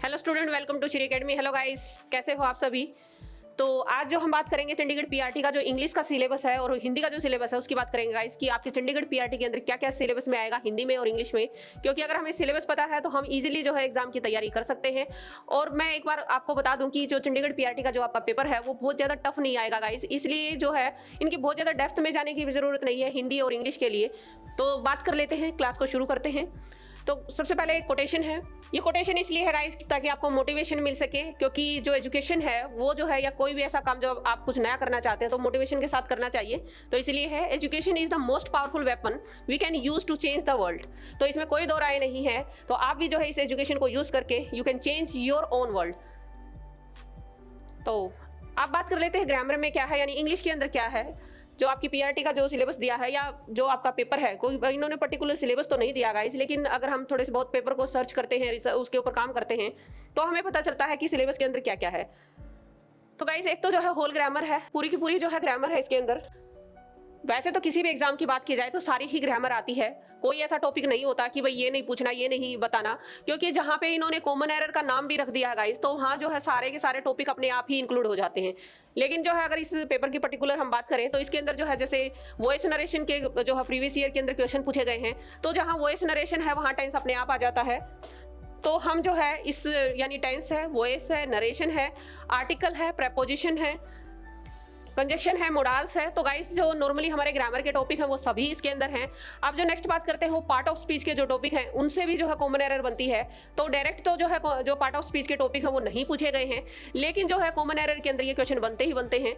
Hello student, welcome to Shri academy. Hello guys, कैसे हो आप सभी। तो आज जो हम बात करेंगे चंडीगढ़ पीआरटी का जो इंग्लिश का सिलेबस है और हिंदी का जो सिलेबस है उसकी बात करेंगे गाइस कि आपके चंडीगढ़ पीआरटी के अंदर क्या क्या सिलेबस में आएगा हिंदी में और इंग्लिश में। क्योंकि अगर हमें सिलेबस पता है तो हम इजीली जो है एग्जाम की तैयारी कर सकते हैं। और मैं एक बार आपको बता दूं कि जो चंडीगढ़ पीआरटी का जो आपका पेपर है वो बहुत ज़्यादा टफ नहीं आएगा गाइस, इसलिए जो है इनकी बहुत ज़्यादा डेप्थ में जाने की भी ज़रूरत नहीं है हिंदी और इंग्लिश के लिए। तो बात कर लेते हैं, क्लास को शुरू करते हैं। तो सबसे पहले एक कोटेशन है। ये कोटेशन इसलिए है गाइस ताकि आपको मोटिवेशन मिल सके, क्योंकि जो एजुकेशन है वो जो है या कोई भी ऐसा काम जो आप कुछ नया करना चाहते हैं तो मोटिवेशन के साथ करना चाहिए। तो इसलिए है education is the most powerful weapon we can use to change the world. तो इसमें कोई दो राय नहीं है। तो आप भी जो है इस एजुकेशन को यूज करके you can change your own world. तो आप बात कर लेते हैं ग्रामर में क्या है, यानी इंग्लिश के अंदर क्या है। जो आपकी पीआरटी का जो सिलेबस दिया है या जो आपका पेपर है, कोई इन्होंने पर्टिकुलर सिलेबस तो नहीं दिया गाइस, लेकिन अगर हम थोड़े से बहुत पेपर को सर्च करते हैं, उसके ऊपर काम करते हैं तो हमें पता चलता है कि सिलेबस के अंदर क्या क्या है। तो गाइस एक तो जो है होल ग्रामर है, पूरी की पूरी जो है ग्रामर है इसके अंदर। वैसे तो किसी भी एग्जाम की बात की जाए तो सारी ही ग्रामर आती है, कोई ऐसा टॉपिक नहीं होता कि भाई ये नहीं पूछना, ये नहीं बताना। क्योंकि जहाँ पे इन्होंने कॉमन एरर का नाम भी रख दिया है गाइस, तो वहाँ जो है सारे के सारे टॉपिक अपने आप ही इंक्लूड हो जाते हैं। लेकिन जो है अगर इस पेपर की पर्टिकुलर हम बात करें तो इसके अंदर जो है जैसे वॉइस नरेशन के जो है प्रीवियस ईयर के अंदर क्वेश्चन पूछे गए हैं, तो जहाँ वॉइस नरेशन है वहाँ टेंस अपने आप आ जाता है। तो हम जो है इस यानी टेंस है, वॉइस है, नरेशन है, आर्टिकल है, प्रेपोजिशन है, कंजक्शन है, मोडाल्स है। तो गाइस जो नॉर्मली हमारे ग्रामर के टॉपिक हैं वो सभी इसके अंदर हैं। अब जो नेक्स्ट बात करते हैं वो पार्ट ऑफ स्पीच के जो टॉपिक हैं उनसे भी जो है कॉमन एरर बनती है। तो डायरेक्ट तो जो है जो पार्ट ऑफ स्पीच के टॉपिक हैं वो नहीं पूछे गए हैं, लेकिन जो है कॉमन एरर के अंदर ये क्वेश्चन बनते ही बनते हैं।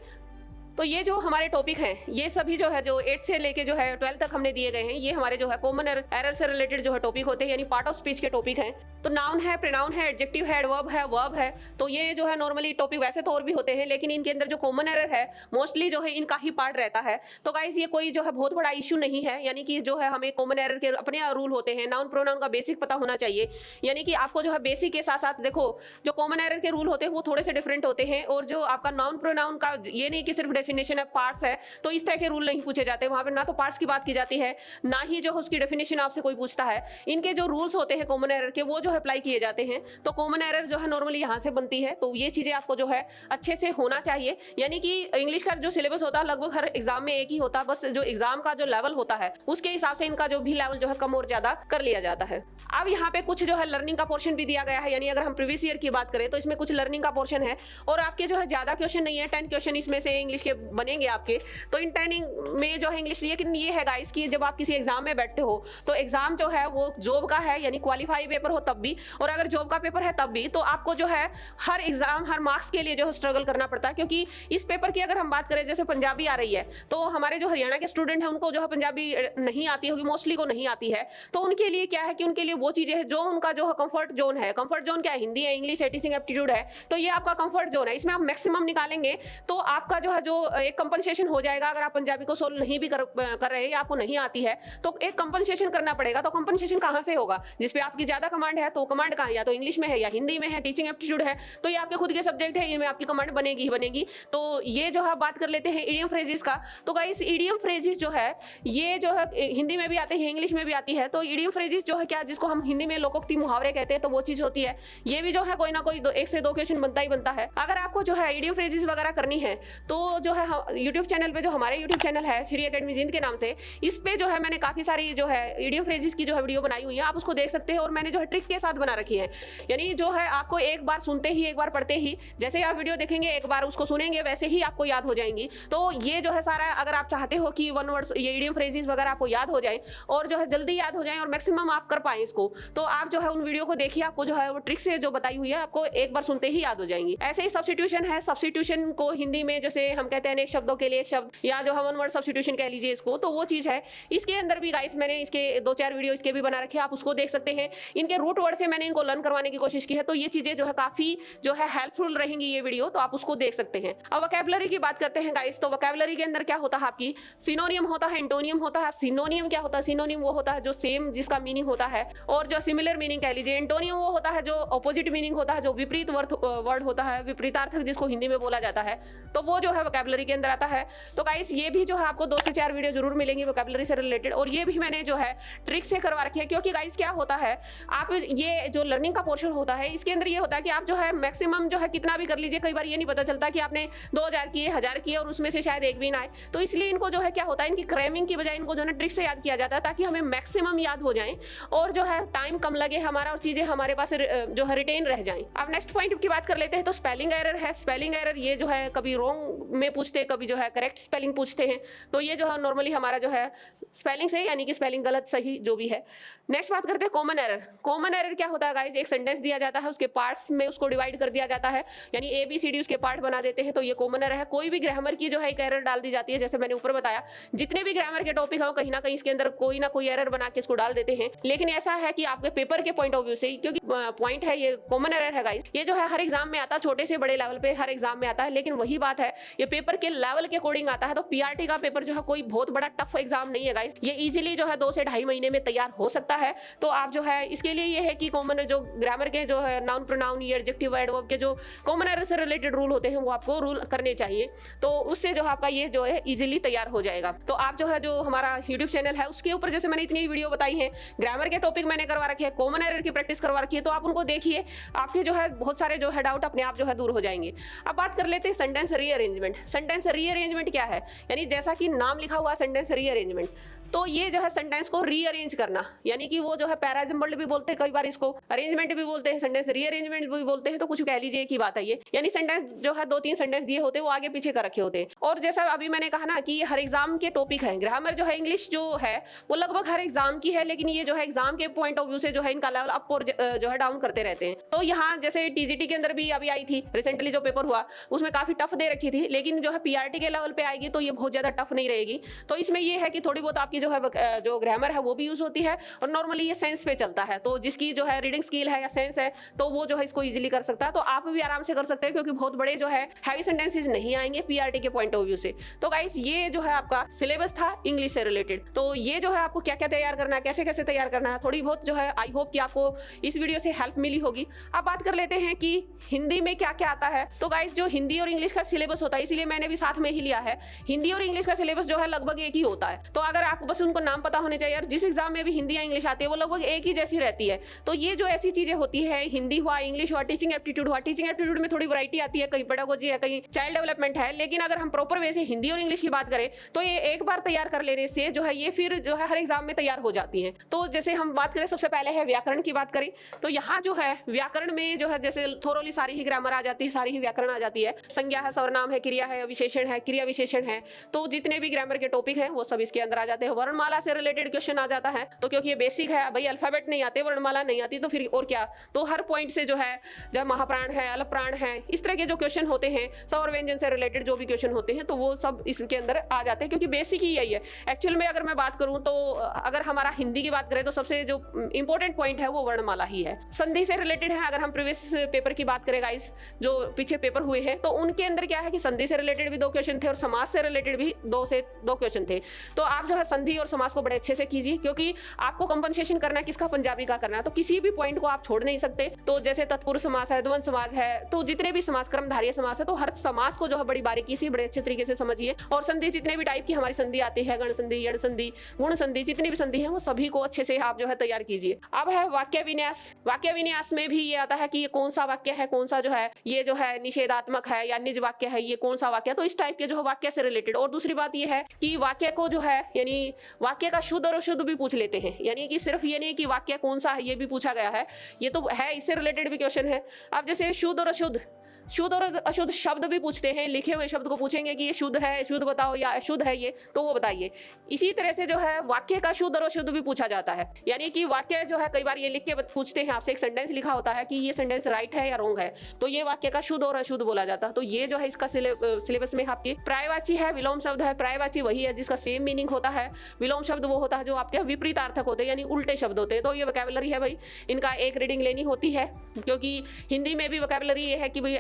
तो ये जो हमारे टॉपिक हैं ये सभी जो है जो 8 से लेके जो है 12 तक हमने दिए गए हैं, ये हमारे जो है कॉमन एरर से रिलेटेड जो है टॉपिक होते हैं, यानी पार्ट ऑफ स्पीच के टॉपिक हैं। तो नाउन है, प्रोनाउन है, एडजेक्टिव है, वर्ब है। तो ये जो है नॉर्मली टॉपिक वैसे तो और भी होते हैं, लेकिन इनके अंदर जो कॉमन एरर है मोस्टली जो है इनका ही पार्ट रहता है। तो गाइस ये कोई जो है बहुत बड़ा इशू नहीं है, यानी कि जो है हमें कॉमन एरर के अपने रूल होते हैं। नाउन प्रोनाउन का बेसिक पता होना चाहिए, यानी कि आपको जो है बेसिक के साथ साथ देखो जो कॉमन एरर के रूल होते हैं वो थोड़े से डिफरेंट होते हैं। और जो आपका नाउन प्रोनाउन का ये नहीं कि सिर्फ डेफिनेशन है, पार्ट्स है, तो इस तरह के रूल नहीं पूछे जाते वहां पे। ना तो पार्ट्स की बात की जाती है, ना ही जो उसकी डेफिनेशन आपसे कोई पूछता है। इनके जो रूल्स होते हैं कॉमन एरर के वो जो है अप्लाई किए जाते हैं। तो कॉमन एरर जो है नॉर्मली यहां से बनती है। तो ये चीजें आपको जो है अच्छे से होना चाहिए, यानी कि इंग्लिश का जो सिलेबस होता है लगभग हर एग्जाम में एक ही होता है, बस जो एग्जाम का जो लेवल होता है उसके हिसाब से इनका जो भी लेवल जो है कम और ज्यादा कर लिया जाता है। अब यहाँ पे कुछ जो है लर्निंग का पोर्शन भी दिया गया है, यानी अगर हम प्रीवियस ईयर की बात करें तो इसमें कुछ लर्निंग का पोर्शन है। और आपके जो है ज्यादा क्वेश्चन नहीं है, 10 क्वेश्चन इसमें से इंग्लिश के बनेंगे आपके। तो इन 10 में जो है इंग्लिश, लेकिन ये है गाइस कि जब आप किसी एग्जाम में बैठते हो तो एग्जाम जो है वो जॉब का है, यानी क्वालिफाई पेपर हो तब भी, और अगर जॉब का पेपर है तब भी, तो आपको जो है हर एग्जाम हर मार्क्स के लिए जो है स्ट्रगल करना पड़ता है। क्योंकि इस पेपर की अगर हम बात करें, जैसे पंजाबी आ रही है, तो हमारे जो हरियाणा के स्टूडेंट हैं उनको जो है पंजाबी नहीं आती होगी, मोस्टली को नहीं आती है। तो उनके लिए क्या है कि उनके लिए वो चीजें हैं जो उनका जो है कंफर्ट जोन है। कंफर्ट जोन क्या है? हिंदी है, इंग्लिश है, टीचिंग एप्टीट्यूड है। तो ये आपका कंफर्ट जोन है, इसमें आप मैक्सिमम निकालेंगे तो आपका जो है जो एक कंपनसेशन हो जाएगा। अगर आप पंजाबी को सोल्व नहीं भी कर रहे हैं या आपको नहीं आती है तो एक कंपनसेशन करना पड़ेगा। तो कंपनसेशन कहां से होगा? जिसपे आपकी ज्यादा कमांड है, तो कमांड कहां? या तो इंग्लिश में है या हिंदी में है, टीचिंग एप्टीट्यूड है, तो ये आपके खुद के सब्जेक्ट है, इनमें आपकी कमांड बनेगी ही बनेगी। तो ये जो है बात कर लेते हैं इडियम फ्रेजेस का। तो गाइस इडियम फ्रेजेस जो है ये जो है हिंदी में भी आते हैं, इंग्लिश में भी आती है। तो इडियम फ्रेजेस जो है क्या, जिसको हम हिंदी में लोकोक्ति मुहावरे कहते हैं, तो वो चीज होती है। ये भी जो है कोई ना कोई 1 से 2 क्वेश्चन बनता ही बनता है। अगर आपको जो है इडियम फ्रेजेस वगैरह करनी है तो जो है यूट्यूब चैनल पे, जो हमारे यूट्यूब चैनल है श्री अकेडमी जिंद के नाम से, इस पे जो है मैंने काफी सारी जो है इडियम फ्रेजेस की जो है वीडियो बनाई हुई है, आप उसको देख सकते हैं। और मैंने जो है ट्रिक के साथ बना रखी है, यानी जो है आपको एक बार सुनते ही, एक बार पढ़ते ही, जैसे आप वीडियो देखेंगे एक बार उसको सुनेंगे वैसे ही आपको याद हो जाएंगी। तो ये जो है सारा, अगर आप चाहते हो कि वन वर्ड्स ये इडियम फ्रेजेस वगैरह आपको याद हो जाए और जो है जल्दी याद हो जाए और मैक्सिमम आप कर पाए इसको, तो आप जो है उन वीडियो को देखिए, आपको जो है वो ट्रिक से जो बताई हुई है आपको एक बार सुनते ही याद हो जाएंगी। ऐसे ही सब्स्टिट्यूशन है, सब्स्टिट्यूशन को हिंदी में जैसे हम कहते हैं एक शब्दों के लिए एक शब्द, या जो है वन वर्ड सब्स्टिट्यूशन कह लीजिए इसको, तो वो चीज है। इसके अंदर भी गाइस मैंने इसके 2-4 वीडियो इसके भी बना रखे हैं, आप उसको देख सकते हैं। इनके रूट वर्ड से मैंने इनको लर्न करवाने की कोशिश की है, तो ये चीजें जो है काफी जो है हेल्पफुल रहेंगी ये वीडियो, तो आप उसको देख सकते हैं। अब वोकैबुलरी की बात करते हैं गाइस। तो वोकैबुलरी के अंदर क्या होता है आपकी, सिनोनियम होता है, एंटोनियम होता है। सिनोनियम क्या होता है? सिनोनियम वो होता है जो सेम जिसका मीनिंग होता है और जो सिमिलर मीनिंग कह लीजिए। एंटोनियम वो होता है जो अपोजिट मीनिंग होता है, जो विपरीत वर्ड होता है, विपरीतार्थक जिसको हिंदी में बोला जाता है। तो वो जो है वोकैबुलरी के अंदर आता है। तो गाइस ये भी जो है आपको 2 से 4 वीडियो जरूर मिलेंगी वोकैबुलरी से रिलेटेड, और ये भी मैंने जो है ट्रिक से करवा रखी है। क्योंकि गाइस क्या होता है, आप ये जो लर्निंग का पोर्शन होता है इसके अंदर ये होता है कि आप जो है मैक्सिमम जो है कितना भी कर लीजिए, कई बार ये नहीं पता चलता कि आपने 2000 किए, 1000 किए और उसमें से शायद एक भी ना आए। तो इसलिए इनको जो है क्या होता है, इनकी क्रैमिंग की बजाय इनको जो है ट्रिक से याद किया जाता है ताकि हमें मैक्सिमम याद हो जाए और जो है टाइम कम लगे हमारा और चीजें हमारे पास जो है रिटेन रह जाएं। अब नेक्स्ट पॉइंट की बात कर लेते हैं। तो स्पेलिंग एरर है। स्पेलिंग एरर ये जो है कभी रॉन्ग में पूछते हैं, कभी जो है करेक्ट स्पेलिंग पूछते हैं। तो ये जो है नॉर्मली हमारा जो है स्पेलिंग से यानी कि स्पेलिंग गलत सही जो भी है। नेक्स्ट बात करते हैं कॉमन एरर। कॉमन एरर क्या होता है गाइस, एक सेंटेंस दिया जाता है, उसके पार्ट्स में उसको डिवाइड कर दिया जाता है, यानी ABCD उसके पार्ट बना देते हैं। तो ये कॉमन एरर है। कोई भी ग्रामर की जो है एक एरर डाल दी जाती है। जैसे मैंने ऊपर बताया, जितने भी ग्रामर के टॉपिक हो कहीं ना कहीं इसके अंदर कोई ना कोई एरर बना के इसको डाल देते हैं। लेकिन ऐसा है कि आपके पेपर के पॉइंट ऑफ व्यू से, क्योंकि पॉइंट है ये कॉमन एरर है गाइस, ये जो है हर एग्जाम में आता है, छोटे से बड़े लेवल पे हर एग्जाम में आता है। लेकिन वही बात है, ये पेपर के लेवल के अकॉर्डिंग आता है। तो PRT का पेपर जो है कोई बहुत बड़ा टफ एग्जाम नहीं है गाइस, ये इजीली जो है 2 से 2.5 महीने में तैयार हो सकता है। तो आप जो है इसके लिए ये है कि कॉमन जो ग्रामर के जो है नाउन प्रोनाउन ये एडजेक्टिव एडवर्ब के जो कॉमन एरर से रिलेटेड रूल होते हैं वो आपको रूल करने चाहिए। तो उससे जो आपका ये जो है इजीली तैयार हो जाएगा। तो आप जो है जो हमारा यूट्यूब चैनल है उसके ऊपर जैसे मैंने इतनी वीडियो बताई है, ग्रामर के टॉपिक मैंने करवा रखे हैं, कॉमन एरर की प्रैक्टिस करवा रखी है, तो आप उनको देखिए, आपके जो है बहुत सारे जो है डाउट अपने आप जो है दूर हो जाएंगे। अब बात कर लेते हैं सेंटेंस रीअरेंजमेंट। सेंटेंस रीअरेंजमेंट क्या है, यानी जैसा कि नाम लिखा हुआ सेंटेंस रीअरेंजमेंट, तो ये जो है सेंटेंस को रीअरेंज करना, यानी कि वो जो है पैराजम्बल्ड भी बोलते हैं, कई बार इसको अरेंजमेंट भी बोलते हैं, सेंटेंस रीअरेंजमेंट भी बोलते हैं। तो कुछ कह लीजिए की बात है ये, यानी सेंटेंस जो है 2-3 सेंटेंस दिए होते हैं वो आगे पीछे कर रखे होते हैं। और जैसा अभी मैंने कहा ना कि हर एग्जाम के टॉपिक है, ग्रामर जो है इंग्लिश जो है वो लगभग हर एग्जाम की है, लेकिन ये जो है एग्जाम के पॉइंट ऑफ व्यू से जो है इनका लेवल अप और जो है डाउन करते रहते हैं। तो यहाँ जैसे TGT के अंदर भी अभी आई थी रिसेंटली जो पेपर हुआ, उसमें काफी टफ दे रखी थी, लेकिन जो है PRT के लेवल पे आएगी तो ये बहुत ज्यादा टफ नहीं रहेगी। तो इसमें ये है कि थोड़ी बहुत आपकी जो है जो ग्रामर है वो भी यूज होती है, और नॉर्मली ये सेंस पे चलता है। तो जिसकी जो है रीडिंग स्किल है या सेंस है तो वो जो है इसको इजीली कर सकता है। तो आप भी आराम से कर सकते हैं, क्योंकि बहुत बड़े जो है हैवी सेंटेंसेस नहीं आएंगे PRT के पॉइंट ऑफ व्यू से। तो गाइस ये जो है आपका सिलेबस था इंग्लिश से रिलेटेड। तो ये जो है आपको क्या क्या तैयार करना है, कैसे कैसे तैयार करना है, थोड़ी बहुत जो है आई होप कि आपको इस वीडियो से हेल्प मिली होगी। अब बात कर लेते हैं कि हिंदी में क्या क्या आता है। तो गाइस जो हिंदी और इंग्लिश का सिलेबस होता है, इसीलिए मैंने भी साथ में ही लिया है, हिंदी और इंग्लिश का सिलेबस जो है लगभग एक ही होता है। तो अगर आपको बस उनको नाम पता होने चाहिए, और जिस एग्जाम में भी हिंदी या इंग्लिश आती है वो लगभग एक ही जैसी रहती है। तो ये जो ऐसी चीजें होती है, हिंदी हुआ, इंग्लिश हुआ, टीचिंग एप्टीट्यूड हुआ, टीचिंग एप्टीट्यूड में थोड़ी वैरायटी आती है, कहीं पेडागोजी है, कहीं चाइल्ड डेवलपमेंट है। लेकिन अगर हम प्रॉपर वे से हिंदी और इंग्लिश की बात करें तो ये एक बार तैयार कर लेने से जो है ये फिर जो है हर एग्जाम में तैयार हो जाती है। तो जैसे हम बात करें, सबसे पहले है व्याकरण की बात करें, तो यहाँ जो है व्याकरण में जो है जैसे थोरोली सारी ही ग्रामर आ जाती है, सारी ही व्याकरण आ जाती है, संज्ञा है, सर्वनाम है, क्रिया है, विशेषण है, क्रिया विशेषण है। तो जितने भी ग्रामर के टॉपिक हैं वो सब इसके अंदर आ जाते हैं। वर्णमाला से रिलेटेड क्वेश्चन आ जाता है, तो क्योंकि ये बेसिक है, भाई अल्फाबेट नहीं आते, वर्णमाला नहीं आती, तो फिर और क्या। तो हर पॉइंट से जो है, जब महाप्राण है, अल्प प्राण है, इस तरह के जो क्वेश्चन होते हैं, स्वर व्यंजन से रिलेटेड जो भी क्वेश्चन होते हैं, तो वो सब इसके अंदर आ जाते हैं, क्योंकि बेसिक ही यही है। एक्चुअल में अगर मैं बात करूं तो अगर हमारा हिंदी की बात करें तो सबसे जो इंपॉर्टेंट पॉइंट है वो वर्णमाला ही है। संधि से रिलेटेड है, अगर हम प्रीवियस पेपर की बात करें गाइस, जो पीछे पेपर हुए हैं, तो उनके अंदर क्या है कि संधि से रिलेटेड भी 2 क्वेश्चन थे और समास से रिलेटेड भी 2 क्वेश्चन थे। तो आप जो है संधि और समास को बड़े अच्छे से कीजिए, क्योंकि आपको कंपनसेशन करना है किसका, पंजाबी का करना है। तो किसी भी पॉइंट को आप छोड़ नहीं सकते। तो जैसे तत्पुरुष समास है, द्वंद्व समास है, तो जितने भी समास, कर्मधारय समास है, तो हर समास को जो है बड़ी बारीकी से बड़े अच्छे तरीके से समझिए। और संधि जितने भी टाइप की हमारी संधि आती है, गण संधि, यण संधि, गुण संधि, जितनी भी संधि है वो सभी को अच्छे से आप जो है तैयार कीजिए। अब है वाक्य विन्यास। वाक्य विन्यास में भी ये आता है कि ये कौन सा वाक्य है, कौन सा जो है ये जो है निषेधात्मक है या निज वाक्य है, ये कौन सा वाक्य है। तो इस टाइप के जो है वाक्य से रिलेटेड। और दूसरी बात ये है कि वाक्य को जो है यानी वाक्य का शुद्ध और अशुद्ध भी पूछ लेते हैं, यानी कि सिर्फ ये नहीं कि वाक्य कौन सा है ये भी पूछा गया है, ये तो है, इससे रिलेटेड भी क्वेश्चन है। अब जैसे शुद्ध और अशुद्ध, शुद्ध और अशुद्ध शब्द भी पूछते हैं, लिखे हुए शब्द को पूछेंगे कि ये शुद्ध है, शुद्ध बताओ, या अशुद्ध है ये, तो वो बताइए। इसी तरह से जो है वाक्य का शुद्ध और अशुद्ध भी पूछा जाता है, यानी कि वाक्य जो है कई बार ये लिख के पूछते हैं आपसे, एक सेंटेंस लिखा होता है कि ये सेंटेंस राइट है या रॉन्ग है, तो ये वाक्य का शुद्ध और अशुद्ध बोला जाता है। तो ये जो है इसका सिलेबस में आपकी पर्यायवाची है, विलोम शब्द है। पर्यायवाची वही है जिसका सेम मीनिंग होता है, विलोम शब्द वो होता है जो आपके विपरीतार्थक होते हैं, यानी उल्टे शब्द होते हैं। तो ये वोकैबुलरी है भाई, इनका एक रीडिंग लेनी होती है, क्योंकि हिंदी में भी वोकैबुलरी ये है कि भाई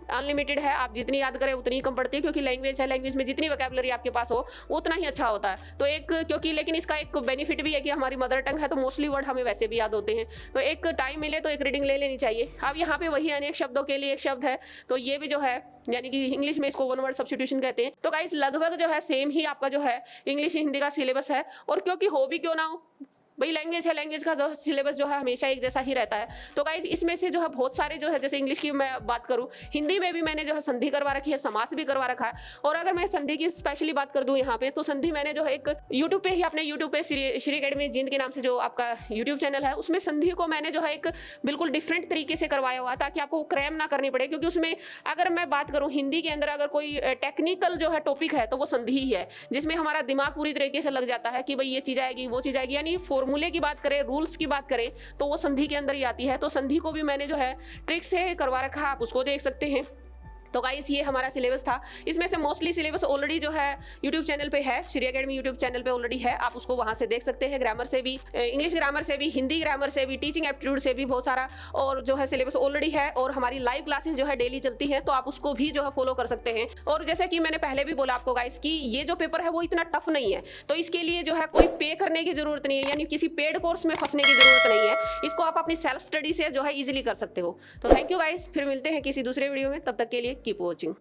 अनलिमिटेड है, आप जितनी याद करें उतनी कम पड़ती है, क्योंकि लैंग्वेज है, लैंग्वेज में जितनी वोकैबुलरी आपके पास हो उतना ही अच्छा होता है। तो एक क्योंकि लेकिन इसका एक बेनिफिट भी है कि हमारी मदर टंग है तो मोस्टली वर्ड हमें वैसे भी याद होते हैं, तो एक टाइम मिले तो एक रीडिंग ले लेनी चाहिए। अब यहाँ पे वही अनेक शब्दों के लिए एक शब्द है, तो ये भी जो है यानी कि इंग्लिश में इसको वन वर्ड सब्स्टिट्यूशन कहते हैं। तो गाइस लगभग जो है सेम ही आपका जो है इंग्लिश हिंदी का सिलेबस है, और क्योंकि हो भी क्यों ना हो भाई लैंग्वेज है, लैंग्वेज का जो सिलेबस जो है हमेशा एक जैसा ही रहता है। तो गाइज इसमें से जो है बहुत सारे जो है, जैसे इंग्लिश की मैं बात करूं, हिंदी में भी मैंने जो है संधि करवा रखी है, समास भी करवा रखा है। और अगर मैं संधि की स्पेशली बात कर दूं यहाँ पे, तो संधि मैंने जो है एक यूट्यूब पे ही, अपने यूट्यूब पे श्री अकेडमी जिंद के नाम से जो आपका यूट्यूब चैनल है, उसमें संधि को मैंने जो है एक बिल्कुल डिफरेंट तरीके से करवाया हुआ, ताकि आपको क्रैम ना करनी पड़े। क्योंकि उसमें अगर मैं बात करूँ हिंदी के अंदर अगर कोई टेक्निकल जो है टॉपिक है तो वो संधि ही है, जिसमें हमारा दिमाग पूरी तरीके से लग जाता है कि भाई ये चीज़ आएगी, वो चीज़ आएगी। यानी फॉर्मूले की बात करें, रूल्स की बात करें, तो वो संधि के अंदर ही आती है। तो संधि को भी मैंने जो है ट्रिक से करवा रखा है, आप उसको देख सकते हैं। तो गाइस ये हमारा सिलेबस था। इसमें से मोस्टली सिलेबस ऑलरेडी जो है यूट्यूब चैनल पे है, श्री अकेडमी यूट्यूब चैनल पे ऑलरेडी है, आप उसको वहां से देख सकते हैं। ग्रामर से भी, इंग्लिश ग्रामर से भी, हिंदी ग्रामर से भी, टीचिंग एप्टीट्यूड से भी बहुत सारा और जो है सिलेबस ऑलरेडी है। और हमारी लाइव क्लासेस जो है डेली चलती हैं, तो आप उसको भी जो है फॉलो कर सकते हैं। और जैसे कि मैंने पहले भी बोला आपको गाइस कि ये जो पेपर है वो इतना टफ नहीं है, तो इसके लिए जो है कोई पे करने की जरूरत नहीं है, यानी किसी पेड कोर्स में फंसने की जरूरत नहीं है। इसको आप अपनी सेल्फ स्टडी से जो है इजीली कर सकते हो। तो थैंक यू गाइस, फिर मिलते हैं किसी दूसरे वीडियो में, तब तक के लिए कीप वॉचिंग।